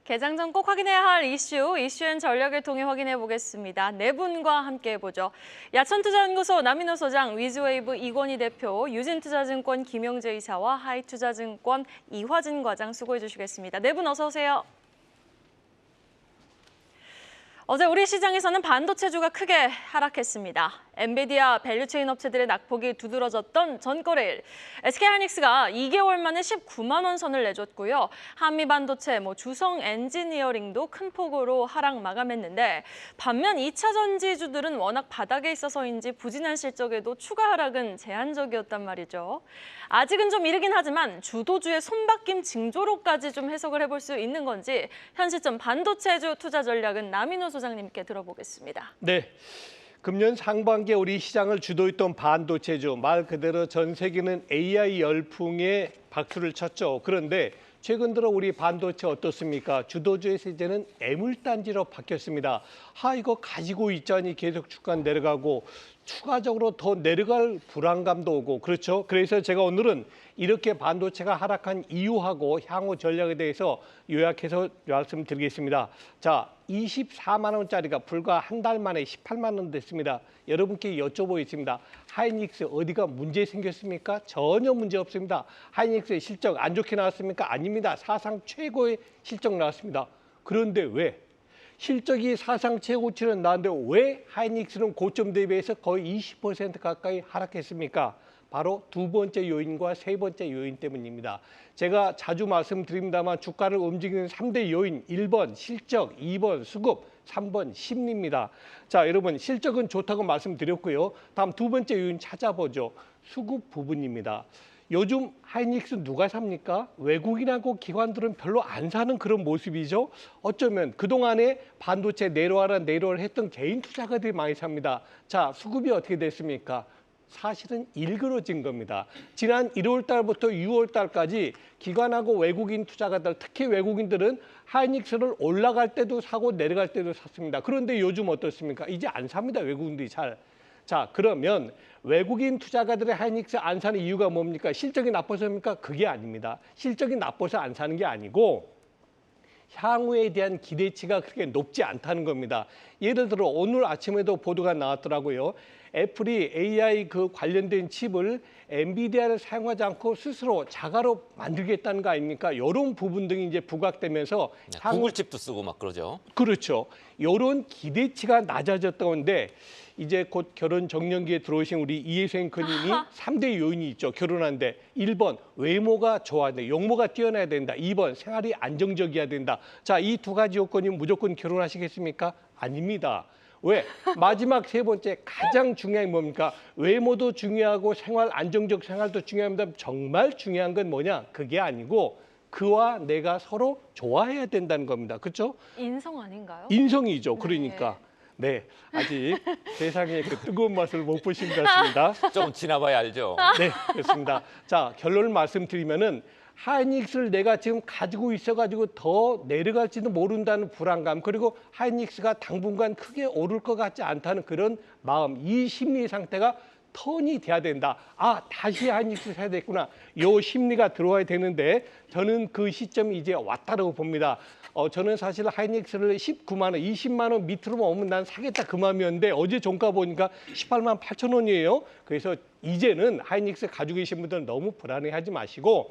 개장 전 꼭 확인해야 할 이슈앤 전략을 통해 확인해 보겠습니다. 네 분과 함께 해보죠. 야천투자연구소 남인호 소장, 위즈웨이브 이권희 대표, 유진투자증권 김영재 이사와 하이투자증권 이화진 과장 수고해 주시겠습니다. 네 분 어서 오세요. 어제 우리 시장에서는 반도체주가 크게 하락했습니다. 엔비디아 밸류체인 업체들의 낙폭이 두드러졌던 전거래일. SK하이닉스가 2개월 만에 19만 원 선을 내줬고요. 한미반도체, 주성 엔지니어링도 큰 폭으로 하락 마감했는데 반면 2차 전지주들은 워낙 바닥에 있어서인지 부진한 실적에도 추가 하락은 제한적이었단 말이죠. 아직은 좀 이르긴 하지만 주도주의 손바뀜 징조로까지 좀 해석을 해볼 수 있는 건지 현 시점 반도체주 투자 전략은 남인호 소장님께 들어보겠습니다. 네, 금년 상반기에 우리 시장을 주도했던 반도체주, 말 그대로 전 세계는 AI 열풍에 박수를 쳤죠. 그런데 최근 들어 우리 반도체 어떻습니까? 주도주의 세제는 애물단지로 바뀌었습니다. 이거 가지고 있자니 계속 주가 내려가고 추가적으로 더 내려갈 불안감도 오고 그렇죠. 그래서 제가 오늘은 이렇게 반도체가 하락한 이유하고 향후 전략에 대해서 요약해서 말씀드리겠습니다. 자, 24만 원짜리가 불과 한 달 만에 18만 원 됐습니다. 여러분께 여쭤보겠습니다. 하이닉스 어디가 문제 생겼습니까? 전혀 문제 없습니다. 하이닉스의 실적 안 좋게 나왔습니까? 아닙니다. 사상 최고의 실적 나왔습니다. 그런데 왜? 실적이 사상 최고치는 나왔는데 왜 하이닉스는 고점 대비해서 거의 20% 가까이 하락했습니까? 바로 두 번째 요인과 세 번째 요인 때문입니다. 제가 자주 말씀드립니다만 주가를 움직이는 3대 요인, 1번 실적, 2번 수급, 3번 심리입니다. 자, 여러분 실적은 좋다고 말씀드렸고요. 다음 두 번째 요인 찾아보죠. 수급 부분입니다. 요즘 하이닉스 누가 삽니까? 외국인하고 기관들은 별로 안 사는 그런 모습이죠. 어쩌면 그동안에 반도체 내려와라 했던 개인 투자가들이 많이 삽니다. 자, 수급이 어떻게 됐습니까? 사실은 일그러진 겁니다. 지난 1월 달부터 6월 달까지 기관하고 외국인 투자가들, 특히 외국인들은 하이닉스를 올라갈 때도 사고 내려갈 때도 샀습니다. 그런데 요즘 어떻습니까? 이제 안 삽니다. 외국인들이 잘. 자, 그러면 외국인 투자가들의 하이닉스 안 사는 이유가 뭡니까? 실적이 나빠서입니까? 그게 아닙니다. 실적이 나빠서 안 사는 게 아니고 향후에 대한 기대치가 그렇게 높지 않다는 겁니다. 예를 들어 오늘 아침에도 보도가 나왔더라고요. 애플이 AI 관련된 칩을 엔비디아를 사용하지 않고 스스로 자가로 만들겠다는 거 아닙니까? 이런 부분 등이 이제 부각되면서 구글 칩도 쓰고 막 그러죠. 그렇죠. 이런 기대치가 낮아졌다고 하는데 이제 곧 결혼 정년기에 들어오신 우리 이혜수 앵커님이 3대 요인이 있죠. 결혼하는데 1번 외모가 좋아야 돼. 용모가 뛰어나야 된다. 2번 생활이 안정적이어야 된다. 자, 이 두 가지 요건이면 무조건 결혼하시겠습니까? 아닙니다. 왜? 마지막 세 번째 가장 중요한 게 뭡니까? 외모도 중요하고 생활 안정적 생활도 중요합니다. 정말 중요한 건 뭐냐? 그게 아니고 그와 내가 서로 좋아해야 된다는 겁니다. 그렇죠? 인성 아닌가요? 인성이죠. 그러니까. 네, 아직 세상의 그 뜨거운 맛을 못 보신 것 같습니다. 좀 지나봐야 알죠. 네, 그렇습니다. 자, 결론을 말씀드리면은 하이닉스를 내가 지금 가지고 있어가지고 더 내려갈지도 모른다는 불안감, 그리고 하이닉스가 당분간 크게 오를 것 같지 않다는 그런 마음, 이 심리 상태가 턴이 돼야 된다. 다시 하이닉스 사야 되겠구나. 요 심리가 들어와야 되는데 저는 그 시점이 이제 왔다고 봅니다. 저는 사실 하이닉스를 19만 원, 20만 원 밑으로만 오면 난 사겠다 그 마음이었는데 어제 종가 보니까 18만 8천 원이에요. 그래서 이제는 하이닉스 가지고 계신 분들은 너무 불안해하지 마시고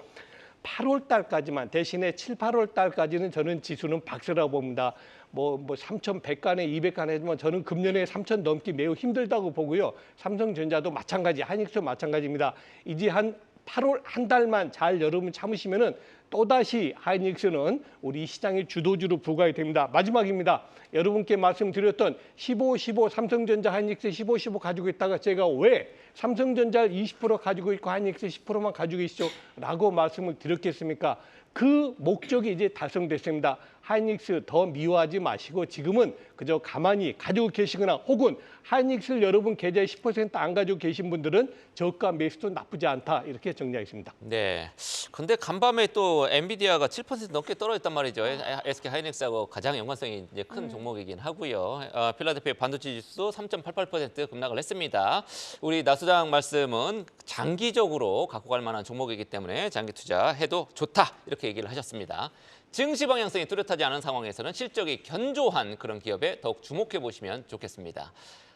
8월 달까지만, 대신에 7, 8월 달까지는 저는 지수는 박스라고 봅니다. 3,100간에 200간 하지만 저는 금년에 3,000 넘기 매우 힘들다고 보고요. 삼성전자도 마찬가지, 하이닉스도 마찬가지입니다. 이제 한 8월 한 달만 잘 여러분 참으시면은 또다시 하이닉스는 우리 시장의 주도주로 부각이 됩니다. 마지막입니다. 여러분께 말씀드렸던 15, 삼성전자 하이닉스 15 가지고 있다가 제가 왜 삼성전자를 20% 가지고 있고 하이닉스 10%만 가지고 계시죠? 라고 말씀을 드렸겠습니까? 그 목적이 이제 달성됐습니다. 하이닉스 더 미워하지 마시고 지금은 그저 가만히 가지고 계시거나 혹은 하이닉스를 여러분 계좌에 10% 안 가지고 계신 분들은 저가 매수도 나쁘지 않다. 이렇게 정리하겠습니다. 네. 근데 간밤에 또 엔비디아가 7% 넘게 떨어졌단 말이죠. SK 하이닉스하고 가장 연관성이 이제 큰 종목이긴 하고요. 필라델피아 반도체 지수도 3.88% 급락을 했습니다. 우리 나 소장 말씀은 장기적으로 갖고 갈 만한 종목이기 때문에 장기 투자해도 좋다. 이렇게 이렇게 얘기를 하셨습니다. 증시 방향성이 뚜렷하지 않은 상황에서는 실적이 견조한 그런 기업에 더욱 주목해 보시면 좋겠습니다.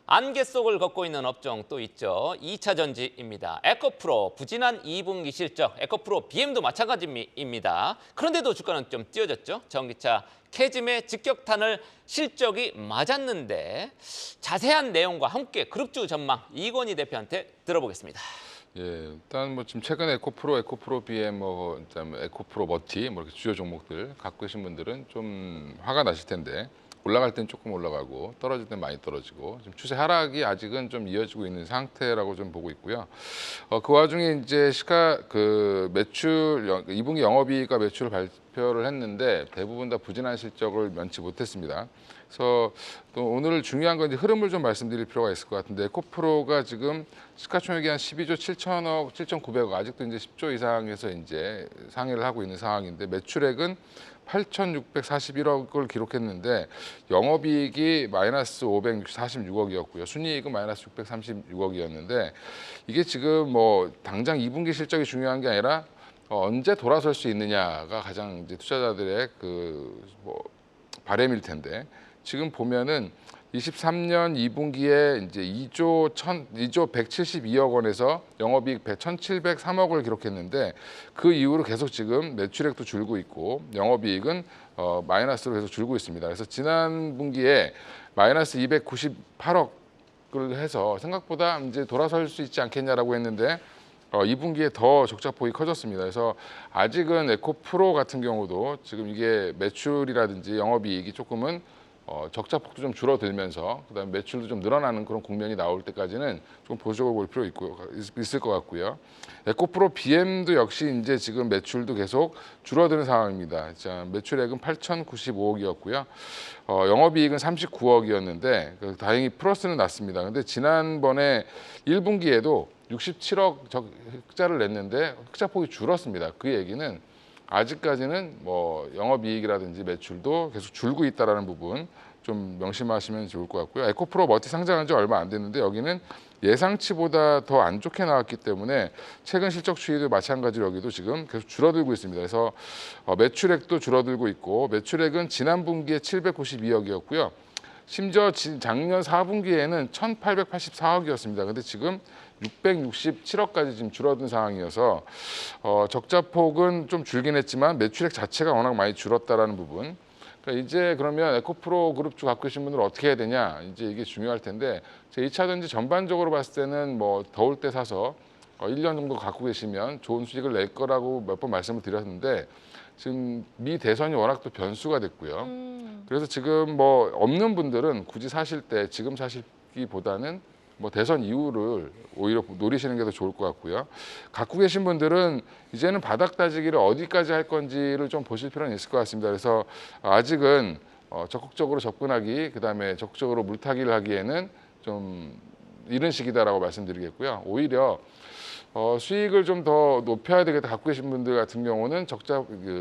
안개 속을 걷고 있는 업종 또 있죠. 2차 전지입니다. 에코프로 부진한 2분기 실적, 에코프로 BM도 마찬가지입니다. 그런데도 주가는 좀 뛰어졌죠. 전기차 캐즘의 직격탄을 실적이 맞았는데 자세한 내용과 함께 그룹주 전망 이건희 대표한테 들어보겠습니다. 예, 일단 뭐 지금 최근에 에코프로 BM, 그다음에 에코프로 머티, 뭐 이렇게 주요 종목들 갖고 계신 분들은 좀 화가 나실 텐데 올라갈 땐 조금 올라가고 떨어질 땐 많이 떨어지고 지금 추세 하락이 아직은 좀 이어지고 있는 상태라고 좀 보고 있고요. 그 와중에 이제 매출 2분기 영업이익과 매출을 발표를 했는데 대부분 다 부진한 실적을 면치 못했습니다. 그래서 또 오늘 중요한 건 이제 흐름을 좀 말씀드릴 필요가 있을 것 같은데 에코프로가 지금 시가총액이 한 12조 7천억, 7,900억 아직도 이제 10조 이상에서 이제 상회를 하고 있는 상황인데 매출액은 8,641억을 기록했는데 영업이익이 마이너스 546억이었고요. 순이익은 마이너스 636억이었는데 이게 지금 뭐 당장 2분기 실적이 중요한 게 아니라 언제 돌아설 수 있느냐가 가장 이제 투자자들의 바람일 텐데 지금 보면은 23년 2분기에 이제 2조 172억 원에서 영업이익 1,703억을 기록했는데 그 이후로 계속 지금 매출액도 줄고 있고 영업이익은 마이너스로 계속 줄고 있습니다. 그래서 지난 분기에 마이너스 298억을 해서 생각보다 이제 돌아설 수 있지 않겠냐라고 했는데 2분기에 더 적자폭이 커졌습니다. 그래서 아직은 에코프로 같은 경우도 지금 이게 매출이라든지 영업이익이 조금은 적자폭도 좀 줄어들면서 그다음에 매출도 좀 늘어나는 그런 국면이 나올 때까지는 좀 보조적으로 볼 필요 있을 것 같고요. 에코프로 BM도 역시 이제 지금 매출도 계속 줄어드는 상황입니다. 자, 매출액은 8,095억이었고요. 영업이익은 39억이었는데 다행히 플러스는 났습니다. 근데 지난번에 1분기에도 67억 흑자를 냈는데 흑자폭이 줄었습니다. 그 얘기는 아직까지는 뭐 영업이익이라든지 매출도 계속 줄고 있다는 부분 좀 명심하시면 좋을 것 같고요. 에코프로 머티 상장한 지 얼마 안 됐는데 여기는 예상치보다 더 안 좋게 나왔기 때문에 최근 실적 추이도 마찬가지로 여기도 지금 계속 줄어들고 있습니다. 그래서 매출액도 줄어들고 있고 매출액은 지난 분기에 792억이었고요. 심지어 작년 4분기에는 1,884억이었습니다. 근데 지금 667억까지 지금 줄어든 상황이어서 적자폭은 좀 줄긴 했지만 매출액 자체가 워낙 많이 줄었다라는 부분. 그러니까 이제 그러면 에코프로 그룹주 갖고 계신 분들은 어떻게 해야 되냐? 이제 이게 중요할 텐데 제 2차 전지 전반적으로 봤을 때는 뭐 더울 때 사서 1년 정도 갖고 계시면 좋은 수익을 낼 거라고 몇 번 말씀을 드렸는데 지금 미 대선이 워낙 또 변수가 됐고요. 그래서 지금 뭐 없는 분들은 굳이 사실 때 지금 사시기보다는 뭐 대선 이후를 오히려 노리시는 게 더 좋을 것 같고요. 갖고 계신 분들은 이제는 바닥 따지기를 어디까지 할 건지를 좀 보실 필요는 있을 것 같습니다. 그래서 아직은 적극적으로 접근하기, 그다음에 적극적으로 물타기를 하기에는 좀 이른 시기다라고 말씀드리겠고요. 오히려 수익을 좀 더 높여야 되겠다 갖고 계신 분들 같은 경우는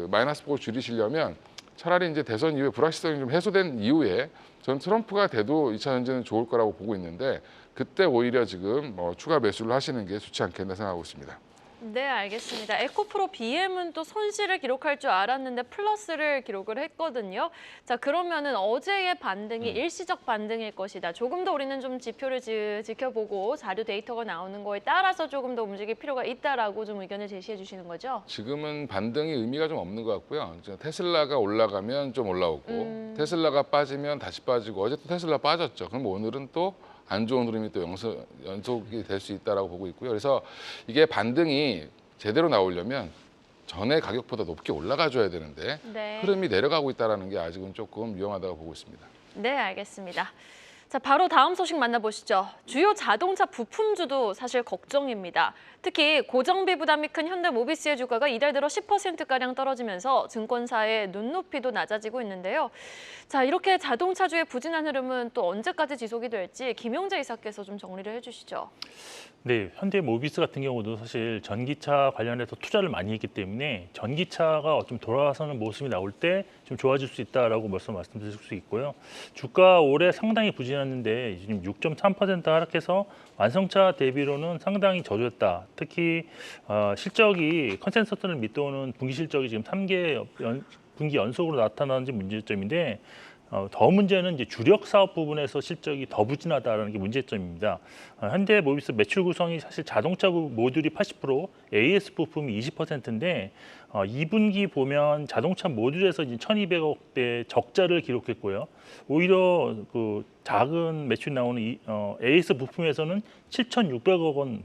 마이너스 폭을 줄이시려면 차라리 이제 대선 이후에 불확실성이 좀 해소된 이후에 전 트럼프가 돼도 2차 전지는 좋을 거라고 보고 있는데 그때 오히려 지금 추가 매수를 하시는 게 좋지 않겠나 생각하고 있습니다. 네, 알겠습니다. 에코프로 BM은 또 손실을 기록할 줄 알았는데 플러스를 기록을 했거든요. 자, 그러면은 어제의 반등이 일시적 반등일 것이다. 조금 더 우리는 좀 지표를 지켜보고 자료 데이터가 나오는 거에 따라서 조금 더 움직일 필요가 있다라고 좀 의견을 제시해 주시는 거죠? 지금은 반등의 의미가 좀 없는 것 같고요. 테슬라가 올라가면 좀 올라오고 테슬라가 빠지면 다시 빠지고 어제 또 테슬라 빠졌죠. 그럼 오늘은 또 안 좋은 흐름이 또 연속이 될 수 있다라고 보고 있고요. 그래서 이게 반등이 제대로 나오려면 전에 가격보다 높게 올라가줘야 되는데 네. 흐름이 내려가고 있다는 게 아직은 조금 위험하다고 보고 있습니다. 네, 알겠습니다. 자, 바로 다음 소식 만나보시죠. 주요 자동차 부품주도 사실 걱정입니다. 특히 고정비 부담이 큰 현대모비스의 주가가 이달 들어 10%가량 떨어지면서 증권사의 눈높이도 낮아지고 있는데요. 자, 이렇게 자동차주의 부진한 흐름은 또 언제까지 지속이 될지 김용재 이사께서 좀 정리를 해주시죠. 네, 현대모비스 같은 경우도 사실 전기차 관련해서 투자를 많이 했기 때문에 전기차가 좀 돌아서는 모습이 나올 때 좀 좋아질 수 있다라고 말씀드릴 수 있고요. 주가 올해 상당히 부진한 지났는데 지금 6.3% 하락해서 완성차 대비로는 상당히 저조했다. 특히 실적이 컨센서스를 밑도는 분기 실적이 지금 3개 분기 연속으로 나타나는 게 문제점인데 더 문제는 이제 주력 사업 부분에서 실적이 더 부진하다는 게 문제점입니다. 현대모비스 매출 구성이 사실 자동차 모듈이 80%, AS 부품이 20%인데 2분기 보면 자동차 모듈에서 이제 1,200억대 적자를 기록했고요. 오히려 그 작은 매출 나오는 AS 부품에서는 7,600억 원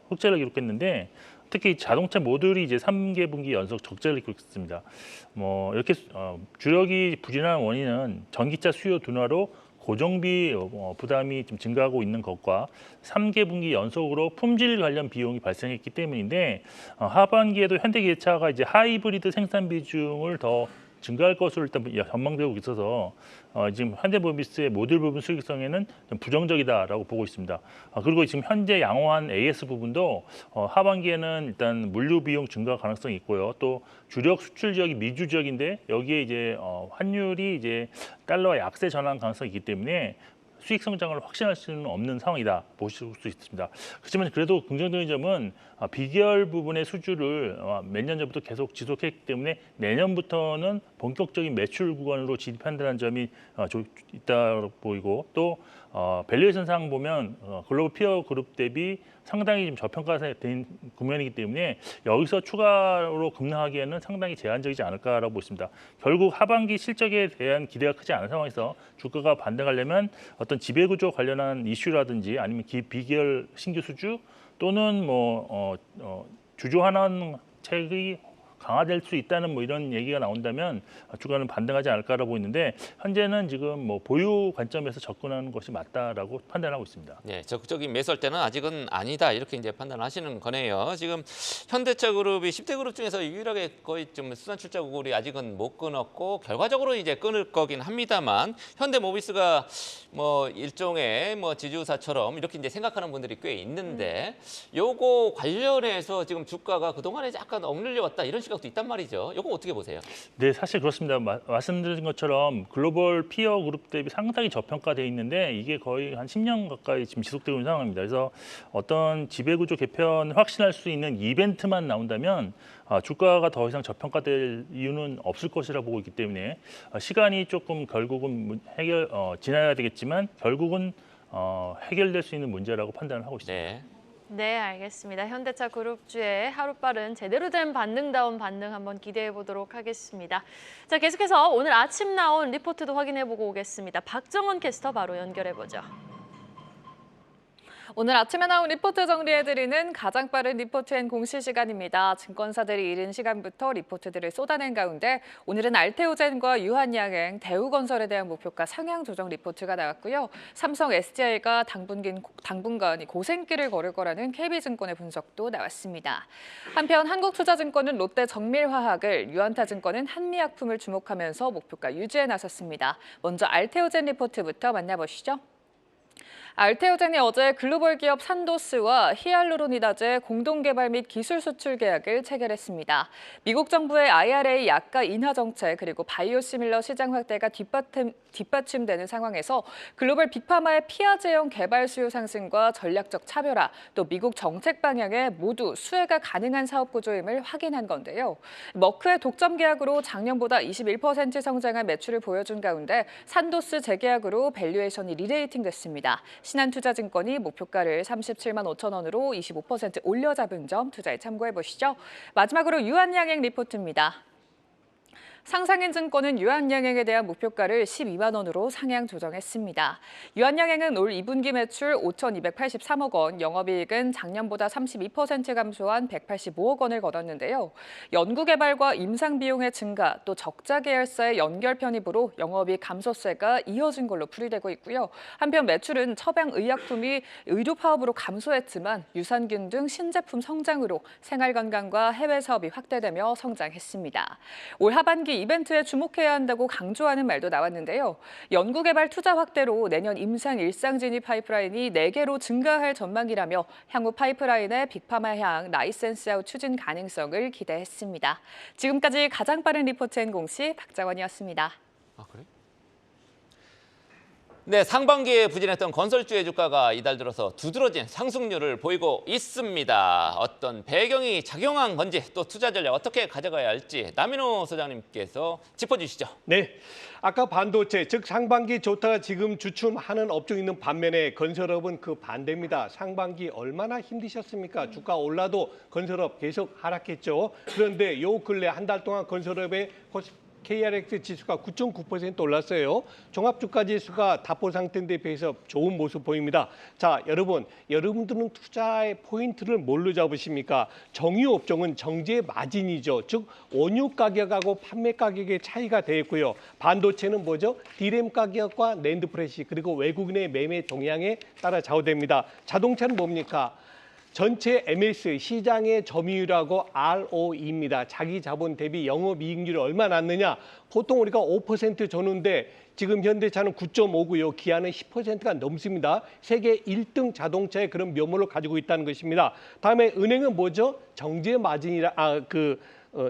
흑자를 기록했는데 특히 자동차 모듈이 이제 3개 분기 연속 적자를 기록했습니다. 이렇게 주력이 부진한 원인은 전기차 수요 둔화로 고정비 부담이 좀 증가하고 있는 것과 3개 분기 연속으로 품질 관련 비용이 발생했기 때문인데 하반기에도 현대기아차가 이제 하이브리드 생산 비중을 더 증가할 것으로 일단 전망되고 있어서 지금 현대모비스의 모듈 부분 수익성에는 좀 부정적이다라고 보고 있습니다. 그리고 지금 현재 양호한 AS 부분도 하반기에는 일단 물류 비용 증가 가능성이 있고요. 또 주력 수출 지역이 미주 지역인데 여기에 이제 환율이 이제 달러 약세 전환 가능성이 있기 때문에 수익 성장을 확신할 수는 없는 상황이다 보실 수 있습니다. 그렇지만 그래도 긍정적인 점은 비계열 부분의 수주를 몇 년 전부터 계속 지속했기 때문에 내년부터는 본격적인 매출 구간으로 진입한다는 점이 있다 보이고 또 밸류에이션상 보면 글로벌 피어 그룹 대비 상당히 좀 저평가된 국면이기 때문에 여기서 추가로 급락하기에는 상당히 제한적이지 않을까라고 보십니다. 결국 하반기 실적에 대한 기대가 크지 않은 상황에서 주가가 반등하려면 어떤 지배구조 관련한 이슈라든지 아니면 비계열 신규 수주 또는 주주 환원 책이 강화될 수 있다는 이런 얘기가 나온다면 주가는 반등하지 않을까라고 보이는데 현재는 지금 보유 관점에서 접근하는 것이 맞다라고 판단하고 있습니다. 네, 적극적인 매수할 때는 아직은 아니다 이렇게 이제 판단하시는 거네요. 지금 현대차 그룹이 10대 그룹 중에서 유일하게 거의 좀 수산 출자 구글이 아직은 못 끊었고 결과적으로 이제 끊을 거긴 합니다만 현대모비스가 일종의 지주사처럼 이렇게 이제 생각하는 분들이 꽤 있는데 요거 관련해서 지금 주가가 그동안에 약간 억눌려 왔다 이런 시각도 있단 말이죠. 요거 어떻게 보세요? 네, 사실 그렇습니다. 말씀드린 것처럼 글로벌 피어 그룹 대비 상당히 저평가되어 있는데 이게 거의 한 10년 가까이 지금 지속되고 있는 상황입니다. 그래서 어떤 지배구조 개편을 확신할 수 있는 이벤트만 나온다면 주가가 더 이상 저평가될 이유는 없을 것이라 보고 있기 때문에 시간이 조금 결국은 지나야 되겠지만 결국은 해결될 수 있는 문제라고 판단을 하고 있습니다. 네. 네, 알겠습니다. 현대차 그룹주의 하루빠른 제대로 된 반등다운 반등 한번 기대해 보도록 하겠습니다. 자, 계속해서 오늘 아침 나온 리포트도 확인해 보고 오겠습니다. 박정원 캐스터 바로 연결해 보죠. 오늘 아침에 나온 리포트 정리해드리는 가장 빠른 리포트앤 공시 시간입니다. 증권사들이 이른 시간부터 리포트들을 쏟아낸 가운데 오늘은 알테오젠과 유한양행, 대우건설에 대한 목표가 상향 조정 리포트가 나왔고요. 삼성 SDI가 당분간 고생길을 걸을 거라는 KB증권의 분석도 나왔습니다. 한편 한국투자증권은 롯데정밀화학을, 유한타증권은 한미약품을 주목하면서 목표가 유지에 나섰습니다. 먼저 알테오젠 리포트부터 만나보시죠. 알테오젠이 어제 글로벌 기업 산도스와 히알루로니다제 공동개발 및 기술 수출 계약을 체결했습니다. 미국 정부의 IRA 약가 인하 정책 그리고 바이오시밀러 시장 확대가 뒷받침되는 상황에서 글로벌 빅파마의 피하 제형 개발 수요 상승과 전략적 차별화, 또 미국 정책 방향에 모두 수혜가 가능한 사업 구조임을 확인한 건데요. 머크의 독점 계약으로 작년보다 21% 성장한 매출을 보여준 가운데 산도스 재계약으로 밸류에이션이 리레이팅됐습니다. 신한투자증권이 목표가를 37만 5천 원으로 25% 올려 잡은 점 투자에 참고해 보시죠. 마지막으로 유한양행 리포트입니다. 상상인증권은 유한양행에 대한 목표가를 12만 원으로 상향 조정했습니다. 유한양행은 올 2분기 매출 5,283억 원, 영업이익은 작년보다 32% 감소한 185억 원을 거뒀는데요. 연구개발과 임상비용의 증가, 또 적자 계열사의 연결 편입으로 영업이익 감소세가 이어진 걸로 풀이되고 있고요. 한편 매출은 처방의약품이 의료파업으로 감소했지만 유산균 등 신제품 성장으로 생활건강과 해외 사업이 확대되며 성장했습니다. 올 하반기 이벤트에 주목해야 한다고 강조하는 말도 나왔는데요. 연구개발 투자 확대로 내년 임상 일상 진입 파이프라인이 4개로 증가할 전망이라며 향후 파이프라인의 빅파마 향 라이센스 아웃 추진 가능성을 기대했습니다. 지금까지 가장 빠른 리포트앤 공시 박정원이었습니다. 아, 그래? 네, 상반기에 부진했던 건설주의 주가가 이달 들어서 두드러진 상승률을 보이고 있습니다. 어떤 배경이 작용한 건지 또 투자 전략 어떻게 가져가야 할지 남인호 소장님께서 짚어주시죠. 네, 아까 반도체, 즉 상반기 좋다가 지금 주춤하는 업종이 있는 반면에 건설업은 그 반대입니다. 상반기 얼마나 힘드셨습니까? 주가 올라도 건설업 계속 하락했죠. 그런데 요 근래 한 달 동안 건설업의 KRX 지수가 9.9% 올랐어요. 종합주가 지수가 답보 상태인데 비해서 좋은 모습 보입니다. 자, 여러분들은 투자의 포인트를 뭘로 잡으십니까? 정유 업종은 정제 마진이죠. 즉 원유 가격하고 판매 가격의 차이가 되어 있고요. 반도체는 뭐죠? D램 가격과 낸드 프레시 그리고 외국인의 매매 동향에 따라 좌우됩니다. 자동차는 뭡니까? 전체 MS 시장의 점유율하고 ROE입니다. 자기 자본 대비 영업이익률이 얼마 났느냐? 보통 우리가 5% 줬는데 지금 현대차는 9.5고요. 기아는 10%가 넘습니다. 세계 1등 자동차의 그런 면모를 가지고 있다는 것입니다. 다음에 은행은 뭐죠? 정제 마진이라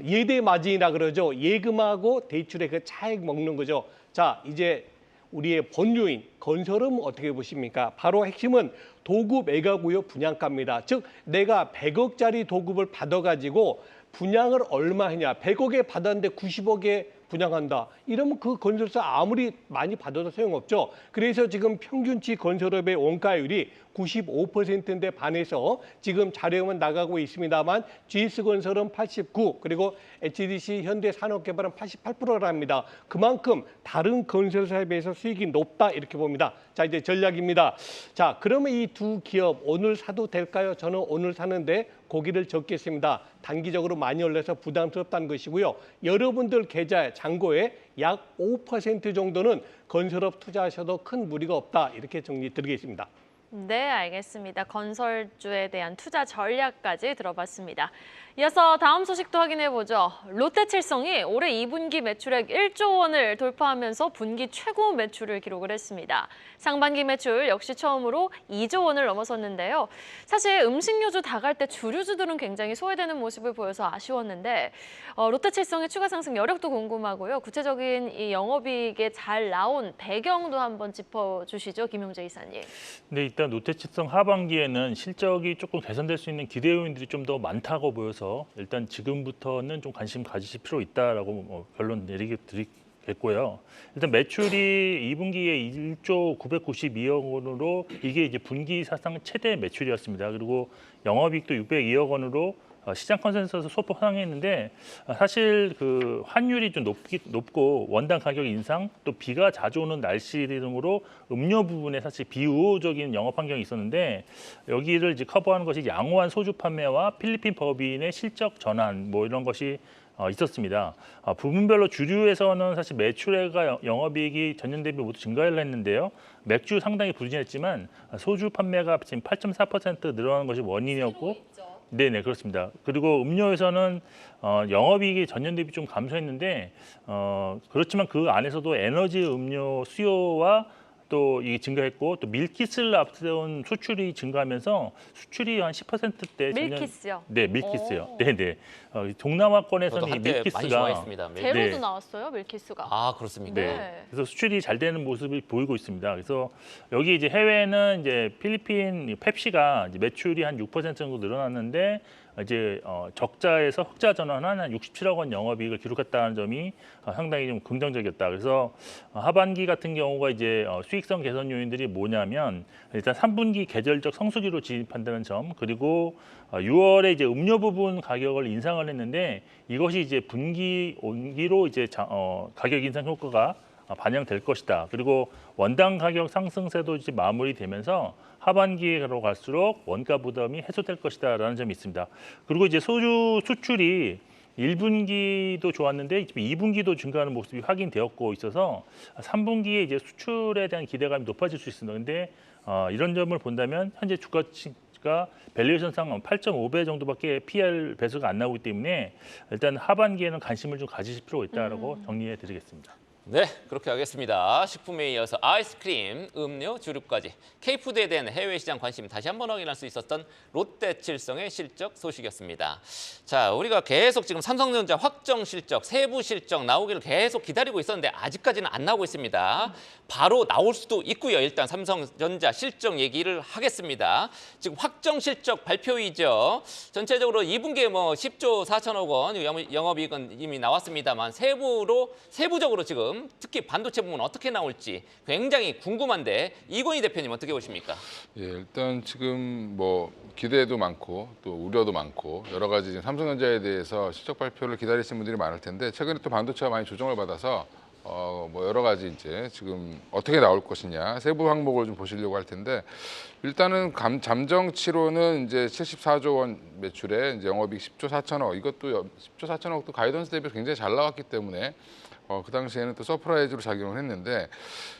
예대 마진이라 그러죠. 예금하고 대출의 그 차익 먹는 거죠. 자, 이제 우리의 본요인 건설은 어떻게 보십니까? 바로 핵심은 도급 애가구역 분양가입니다. 즉 내가 100억짜리 도급을 받아가지고 분양을 얼마 했냐? 100억에 받았는데 90억에 분양한다. 이러면 그 건설사 아무리 많이 받아도 소용없죠. 그래서 지금 평균치 건설업의 원가율이 95%인데 반해서 지금 자료만 나가고 있습니다만 GS건설은 89 그리고 HDC 현대산업개발은 88%랍니다. 그만큼 다른 건설사에 비해서 수익이 높다 이렇게 봅니다. 자, 이제 전략입니다. 자, 그러면 이 두 기업 오늘 사도 될까요? 저는 오늘 사는데 고기를 적겠습니다. 단기적으로 많이 올라서 부담스럽다는 것이고요. 여러분들 계좌에 잔고에 약 5% 정도는 건설업 투자하셔도 큰 무리가 없다. 이렇게 정리 드리겠습니다. 네, 알겠습니다. 건설주에 대한 투자 전략까지 들어봤습니다. 이어서 다음 소식도 확인해보죠. 롯데칠성이 올해 2분기 매출액 1조 원을 돌파하면서 분기 최고 매출을 기록을 했습니다. 상반기 매출 역시 처음으로 2조 원을 넘어섰는데요. 사실 음식료주 다 갈 때 주류주들은 굉장히 소외되는 모습을 보여서 아쉬웠는데 롯데칠성의 추가 상승 여력도 궁금하고요. 구체적인 이 영업이익에 잘 나온 배경도 한번 짚어주시죠, 김용재 이사님. 네, 일단 롯데칠성 하반기에는 실적이 조금 개선될 수 있는 기대 요인들이 좀 더 많다고 보여서 일단 지금부터는 좀 관심 가지실 필요 있다라고 결론 내리겠고요. 일단 매출이 2분기에 1조 992억 원으로 이게 이제 분기 사상 최대 매출이었습니다. 그리고 영업이익도 602억 원으로 시장 컨센서스 소폭 상회했는데 사실 그 환율이 좀 높고 원당 가격 인상 또 비가 자주 오는 날씨 등으로 음료 부분에 사실 비우호적인 영업 환경이 있었는데 여기를 이제 커버하는 것이 양호한 소주 판매와 필리핀 법인의 실적 전환 뭐 이런 것이 있었습니다. 부분별로 주류에서는 사실 매출액과 영업이익이 전년 대비 모두 증가를 했는데요. 맥주 상당히 부진했지만 소주 판매가 지금 8.4% 늘어나는 것이 원인이었고 네네 그렇습니다. 그리고 음료에서는 영업이익이 전년 대비 좀 감소했는데 그렇지만 그 안에서도 에너지 음료 수요와 또 이게 증가했고 또 밀키스를 앞세운 수출이 증가하면서 수출이 한 10%대 밀키스요? 네, 밀키스요. 네네. 동남아권에서는 이 한때 많이 밀키스가 좋아했습니다. 제로도 네. 나왔어요, 밀키스가. 아, 그렇습니까? 네. 네. 그래서 수출이 잘 되는 모습을 보이고 있습니다. 그래서 여기 이제 해외는 이제 필리핀 펩시가 이제 매출이 한 6% 정도 늘어났는데 이제 적자에서 흑자 전환한 한 67억 원 영업이익을 기록했다는 점이 상당히 좀 긍정적이었다. 그래서 하반기 같은 경우가 이제 수익성 개선 요인들이 뭐냐면 일단 3분기 계절적 성수기로 진입한다는 점 그리고 6월에 이제 음료 부분 가격을 인상을 했는데 이것이 이제 분기 온기로 이제 가격 인상 효과가 반영될 것이다. 그리고 원당 가격 상승세도 이제 마무리되면서 하반기로 갈수록 원가 부담이 해소될 것이다라는 점이 있습니다. 그리고 이제 소주 수출이 1분기도 좋았는데 2분기도 증가하는 모습이 확인되었고 있어서 3분기에 이제 수출에 대한 기대감이 높아질 수 있습니다. 그런데 이런 점을 본다면 현재 주가가 밸류에이션상 8.5배 정도밖에 PL 배수가 안 나오기 때문에 일단 하반기에는 관심을 좀 가지실 필요가 있다라고 정리해 드리겠습니다. 네, 그렇게 하겠습니다. 식품에 이어서 아이스크림, 음료, 주류까지 K푸드에 대한 해외 시장 관심 다시 한번 확인할 수 있었던 롯데칠성의 실적 소식이었습니다. 자, 우리가 계속 지금 삼성전자 확정 실적, 세부 실적 나오기를 계속 기다리고 있었는데 아직까지는 안 나오고 있습니다. 바로 나올 수도 있고요. 일단 삼성전자 실적 얘기를 하겠습니다. 지금 확정 실적 발표이죠. 전체적으로 2분기에 뭐 10조 4천억 원 영업이익은 이미 나왔습니다만 세부적으로 지금 특히 반도체 부분 어떻게 나올지 굉장히 궁금한데 이건희 대표님 어떻게 보십니까? 예, 일단 지금 뭐 기대도 많고 또 우려도 많고 여러 가지 지금 삼성전자에 대해서 실적 발표를 기다리시는 분들이 많을 텐데 최근에 또 반도체가 많이 조정을 받아서 뭐 여러 가지 이제 지금 어떻게 나올 것이냐 세부 항목을 좀 보시려고 할 텐데 일단은 잠정치로는 이제 74조 원 매출에 이제 영업이익 10조 4천억 이것도 10조 4천억도 가이던스 대비 굉장히 잘 나왔기 때문에 그 당시에는 또 서프라이즈로 작용을 했는데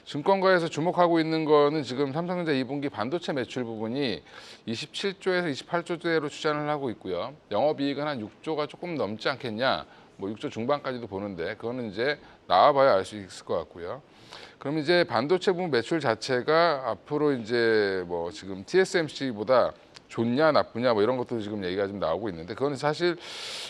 증권가에서 주목하고 있는 거는 지금 삼성전자 2분기 반도체 매출 부분이 27조에서 28조대로 추산을 하고 있고요. 영업이익은 한 6조가 조금 넘지 않겠냐. 뭐 6조 중반까지도 보는데 그거는 이제 나와봐야 알 수 있을 것 같고요. 그럼 이제 반도체 부분 매출 자체가 앞으로 이제 뭐 지금 TSMC보다 좋냐 나쁘냐 뭐 이런 것도 지금 얘기가 좀 나오고 있는데 그건 사실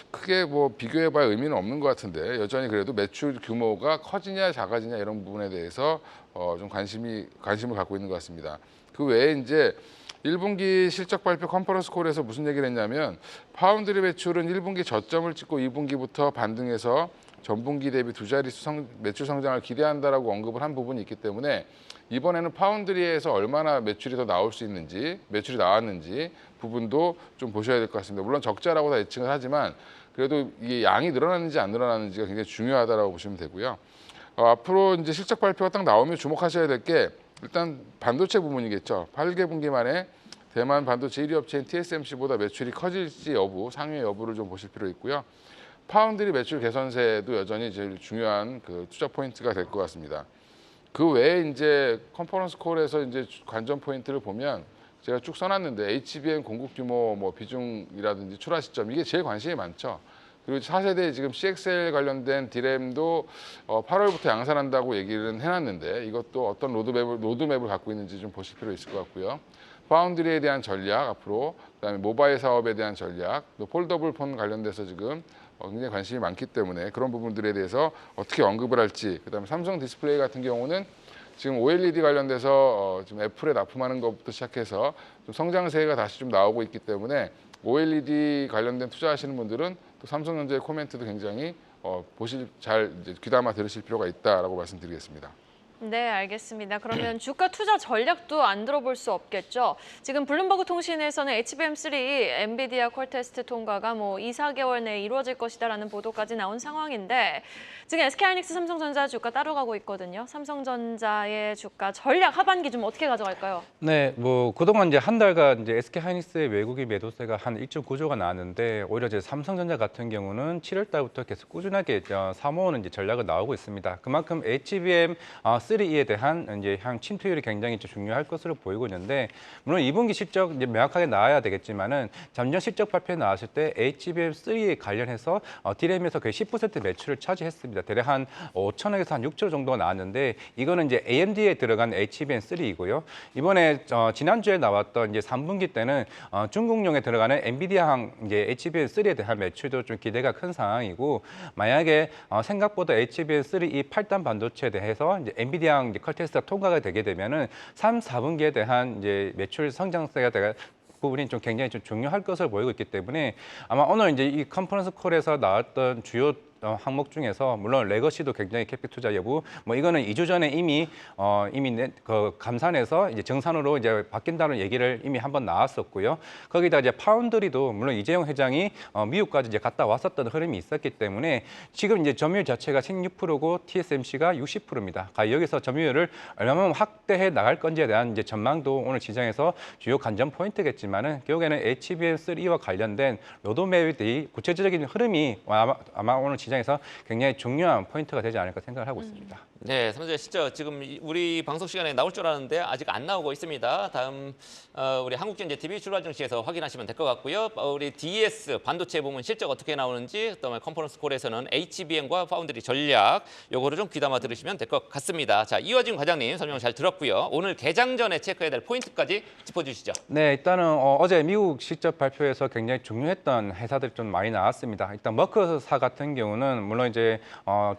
크게 뭐 비교해봐야 의미는 없는 것 같은데 여전히 그래도 매출 규모가 커지냐 작아지냐 이런 부분에 대해서 좀 관심을 갖고 있는 것 같습니다. 그 외에 이제 1분기 실적 발표 컨퍼런스 콜에서 무슨 얘기를 했냐면 파운드리 매출은 1분기 저점을 찍고 2분기부터 반등해서 전분기 대비 두 자릿수 매출 성장을 기대한다라고 언급을 한 부분이 있기 때문에 이번에는 파운드리에서 얼마나 매출이 더 나올 수 있는지, 매출이 나왔는지 부분도 좀 보셔야 될 것 같습니다. 물론 적자라고 다 예측을 하지만 그래도 이게 양이 늘어나는지 안 늘어나는지가 굉장히 중요하다라고 보시면 되고요. 앞으로 이제 실적 발표가 딱 나오면 주목하셔야 될 게 일단 반도체 부분이겠죠. 8개 분기 만에 대만 반도체 1위 업체인 TSMC보다 매출이 커질지 여부, 상회 여부를 좀 보실 필요 있고요. 파운드리 매출 개선세도 여전히 제일 중요한 그 투자 포인트가 될 것 같습니다. 그 외에 이제 컨퍼런스 콜에서 이제 관전 포인트를 보면 제가 쭉 써놨는데 HBM 공급 규모 뭐 비중이라든지 출하 시점 이게 제일 관심이 많죠. 그리고 4세대 지금 CXL 관련된 디램도 8월부터 양산한다고 얘기를 해놨는데 이것도 어떤 로드맵을 갖고 있는지 좀 보실 필요 있을 것 같고요. 파운드리에 대한 전략 앞으로 그다음에 모바일 사업에 대한 전략 또 폴더블 폰 관련돼서 지금 굉장히 관심이 많기 때문에 그런 부분들에 대해서 어떻게 언급을 할지 그다음에 삼성 디스플레이 같은 경우는 지금 OLED 관련돼서 지금 애플에 납품하는 것부터 시작해서 좀 성장세가 다시 좀 나오고 있기 때문에 OLED 관련된 투자하시는 분들은 또 삼성전자의 코멘트도 굉장히 잘 이제 귀담아 들으실 필요가 있다라고 말씀드리겠습니다. 네, 알겠습니다. 그러면 주가 투자 전략도 안 들어볼 수 없겠죠. 지금 블룸버그 통신에서는 HBM3 엔비디아 퀄테스트 통과가 뭐 2~4개월 내에 이루어질 것이다라는 보도까지 나온 상황인데 지금 SK하이닉스, 삼성전자 주가 따로 가고 있거든요. 삼성전자의 주가 전략 하반기 좀 어떻게 가져갈까요? 네, 뭐 그동안 이제 한 달간 이제 SK하이닉스의 외국인 매도세가 한 1.9조가 나왔는데 오히려 이제 삼성전자 같은 경우는 7월 달부터 계속 꾸준하게 사모으는 이제 전략이 나오고 있습니다. 그만큼 HBM3E에 대한 이제 향 침투율이 굉장히 중요할 것으로 보이고 있는데 물론 2분기 실적 이제 명확하게 나와야 되겠지만은 잠정 실적 발표에 나왔을 때 HBM3에 관련해서 디램에서 거의 10% 매출을 차지했습니다. 대략 한 5천억에서 한 6조 정도가 나왔는데 이거는 이제 AMD에 들어간 HBM3이고요. 이번에 지난주에 나왔던 이제 3분기 때는 중국용에 들어가는 엔비디아항 이제 HBM3에 대한 매출도 좀 기대가 큰 상황이고 만약에 생각보다 HBM3 이 8단 반도체에 대해서 이제 엔비디아항 이제 퀄테스트가 통과가 되게 되면은 3, 4분기에 대한 이제 매출 성장세가 부분이 좀 굉장히 좀 중요할 것으로 보이고 있기 때문에 아마 오늘 이제 이 컨퍼런스 콜에서 나왔던 주요 항목 중에서 물론 레거시도 굉장히 캐피 투자 여부 뭐 이거는 2주 전에 이미 그 감산해서 이제 정산으로 이제 바뀐다는 얘기를 이미 한번 나왔었고요. 거기다 이제 파운드리도 물론 이재용 회장이 미국까지 이제 갔다 왔었던 흐름이 있었기 때문에 지금 이제 점유율 자체가 16%고 TSMC가 60%입니다. 여기서 점유율을 얼마나 확대해 나갈 건지에 대한 이제 전망도 오늘 시장에서 주요 관전 포인트겠지만은 결국에는 HBM3와 관련된 로드맵의 구체적인 흐름이 아마 오늘 시장에서 굉장히 중요한 포인트가 되지 않을까 생각을 하고 있습니다. 네, 삼성전자 실적 지금 우리 방송 시간에 나올 줄 알았는데 아직 안 나오고 있습니다. 다음 우리 한국경제TV 출발 증시에서 확인하시면 될 것 같고요. 우리 DS 반도체 부문 실적 어떻게 나오는지, 그다음에 컨퍼런스 콜에서는 HBM과 파운드리 전략 요거를 좀 귀담아 들으시면 될 것 같습니다. 자, 이화진 과장님 설명 잘 들었고요. 오늘 개장 전에 체크해야 될 포인트까지 짚어주시죠. 네, 일단은 어제 미국 실적 발표에서 굉장히 중요했던 회사들이 좀 많이 나왔습니다. 일단 머크사 같은 경우는 물론 이제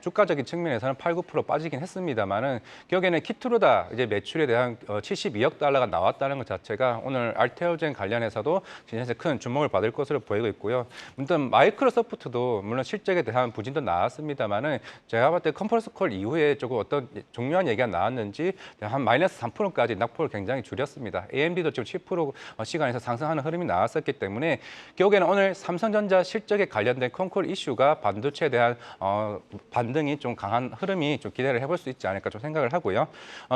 주가적인 측면에서는 8, 9% 빠지긴 했습니다만은 결국에는 키트루다 이제 매출에 대한 72억 달러가 나왔다는 것 자체가 오늘 알테오젠 관련해서도 굉장히 큰 주목을 받을 것으로 보이고 있고요. 일단 마이크로소프트도 물론 실적에 대한 부진도 나왔습니다만은 제가 봤을 때 컨퍼런스 콜 이후에 조금 어떤 중요한 얘기가 나왔는지 한 마이너스 3%까지 낙폭을 굉장히 줄였습니다. AMD도 지금 10% 시간에서 상승하는 흐름이 나왔었기 때문에 결국에는 오늘 삼성전자 실적에 관련된 콘콜 이슈가 반도체에 대한 반등이 좀 강한 흐름이 좀 기대를 해볼 수 있지 않을까 좀 생각을 하고요.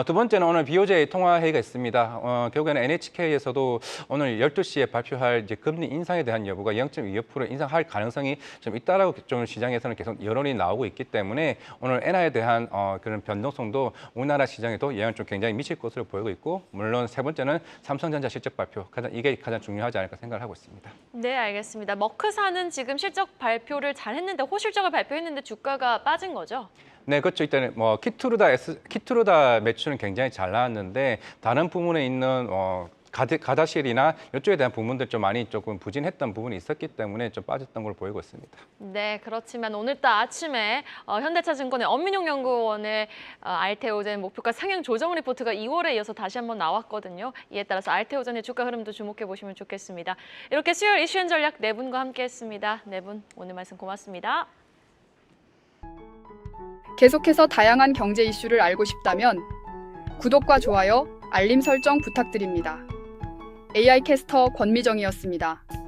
두 번째는 오늘 BOJ 통화 회의가 있습니다. 결국에는 NHK에서도 오늘 12시에 발표할 이제 금리 인상에 대한 여부가 0.25% 인상할 가능성이 좀 있다라고 좀 시장에서는 계속 여론이 나오고 있기 때문에 오늘 엔화에 대한 그런 변동성도 우리나라 시장에도 영향을 좀 굉장히 미칠 것으로 보이고 있고, 물론 세 번째는 삼성전자 실적 발표, 이게 가장 중요하지 않을까 생각을 하고 있습니다. 네, 알겠습니다. 머크사는 지금 실적 발표를 잘 했는데 호실적을 발표했는데 주가가 빠진 거죠? 네, 그렇죠. 일단 뭐 키트루다 매출은 굉장히 잘 나왔는데 다른 부문에 있는 가다실이나 이쪽에 대한 부분들 좀 많이 조금 부진했던 부분이 있었기 때문에 좀 빠졌던 걸로 보이고 있습니다. 네, 그렇지만 오늘 또 아침에 현대차증권의 엄민용 연구원의 알테오젠 목표가 상향 조정 리포트가 2월에 이어서 다시 한번 나왔거든요. 이에 따라서 알테오젠의 주가 흐름도 주목해 보시면 좋겠습니다. 이렇게 수요일 이슈앤 전략 네 분과 함께했습니다. 네 분 오늘 말씀 고맙습니다. 계속해서 다양한 경제 이슈를 알고 싶다면 구독과 좋아요, 알림 설정 부탁드립니다. AI 캐스터 권미정이었습니다.